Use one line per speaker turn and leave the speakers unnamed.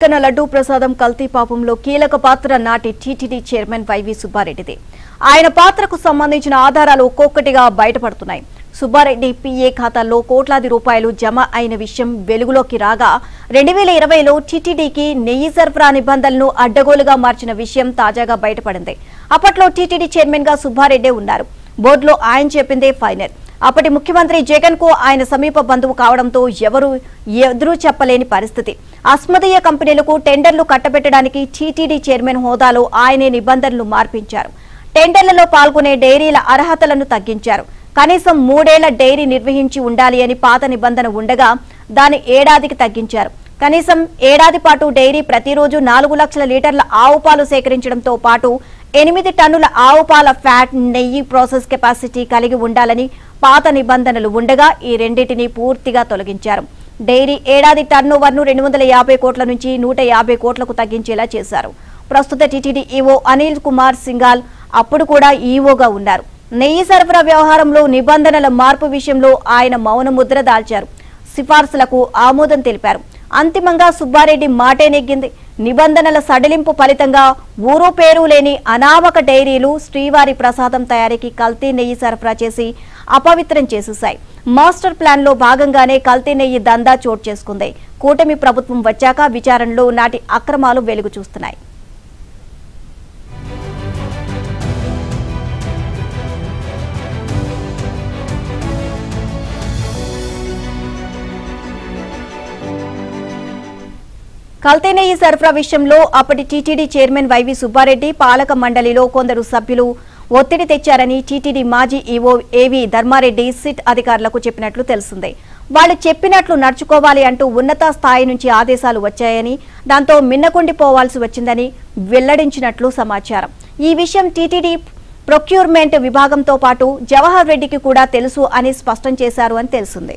లడ్డూ ప్రసాదం కల్తీ పాపంలో కీలక పాత్ర నాటి టీటీడీ చైర్మన్ వైవి సుబ్బారెడ్డిది. ఆయన పాత్రకు సంబంధించిన ఆధారాలు ఒక్కొక్కటిగా బయటపడుతున్నాయి. సుబ్బారెడ్డి పీఏ ఖాతాల్లో కోట్లాది రూపాయలు జమ అయిన విషయం వెలుగులోకి రాగా 2020లో టీటీడీకి నెయ్యి సరఫరా నిబంధనలను అడ్డగోలుగా మార్చిన విషయం తాజాగా బయటపడింది. అప్పట్లో టీటీడీ చైర్మన్ గా సుబ్బారెడ్డే ఉన్నారు. బోర్డులో ఆయన చెప్పిందే ఫైనల్. అప్పటి ముఖ్యమంత్రి జగన్ కు ఆయన సమీప బంధువు కావడంతో ఎవరు ఎదురు చెప్పలేని పరిస్థితి. అస్మదీయ కంపెనీలకు టెండర్లు కట్టబెట్టడానికి టీటీడీ చైర్మన్ హోదాలో ఆయనే నిబంధనలు మార్పించారు. టెండర్లలో పాల్గొనే డైరీల అర్హతలను తగ్గించారు. కనీసం 3 ఏళ్ల డైరీ నిర్వహించి ఉండాలి అని పాత నిబంధన ఉండగా దాన్ని ఏడాదికి తగ్గించారు. కనీసం ఏడాది పాటు డైరీ ప్రతిరోజు 4 లక్షల లీటర్ల ఆవు పాలు సేకరించడంతో పాటు 8 టన్నుల ఆవు పాల ఫ్యాట్, నెయ్యి ప్రాసెస్ కెపాసిటీ కలిగి ఉండాలని పాత నిబంధనలు ఉండగా ఈ రెండింటిని పూర్తిగా తొలగించారు. డైరీ ఏడాది టర్నోవర్ను 250 కోట్ల నుంచి 150 కోట్లకు తగ్గించేలా చేశారు. ప్రస్తుత టీటీడీ ఈవో అనిల్ కుమార్ సింఘాల్ అప్పుడు కూడా ఈవోగా ఉన్నారు. నెయ్యి సరఫరా వ్యవహారంలో నిబంధనల మార్పు విషయంలో ఆయన మౌన ముద్ర దాల్చారు. సిఫార్సులకు ఆమోదం తెలిపారు. అంతిమంగా సుబ్బారెడ్డి మాటే నెగ్గింది. నిబంధనల సడలింపు ఫలితంగా ఊరు పేరు లేని అనామక డైరీలు శ్రీవారి ప్రసాదం తయారీకి కల్తీ నెయ్యి సరఫరా చేసి అపవిత్రం చేసేశాయి. మాస్టర్ ప్లాన్ లో భాగంగానే కల్తీ నెయ్యి దందా చోటు చేసుకుంది. కూటమి ప్రభుత్వం వచ్చాక విచారణలో నాటి అక్రమాలు వెలుగు చూస్తున్నాయి. కల్తీ నెయ్యి సరఫరా విషయంలో అప్పటి టీటీడీ చైర్మన్ వైవి సుబ్బారెడ్డి, పాలక మండలిలో కొందరు సభ్యులు ఒత్తిడి తెచ్చారని టీటీడీ మాజీ ఈవో ఏవి ధర్మారెడ్డి సిట్ అధికారులకు చెప్పినట్లు తెలిసిందే. వాళ్ళు చెప్పినట్లు నడుచుకోవాలి అంటూ ఉన్నత స్థాయి నుంచి ఆదేశాలు వచ్చాయని, దాంతో మిన్నకుండిపోవాల్సి వచ్చిందని వెల్లడించినట్లు సమాచారం. ఈ విషయం టీటీడీ ప్రొక్యూర్మెంట్ విభాగంతో పాటు జవహర్ రెడ్డికి కూడా తెలుసు అని స్పష్టం చేశారు అని తెలిసింది.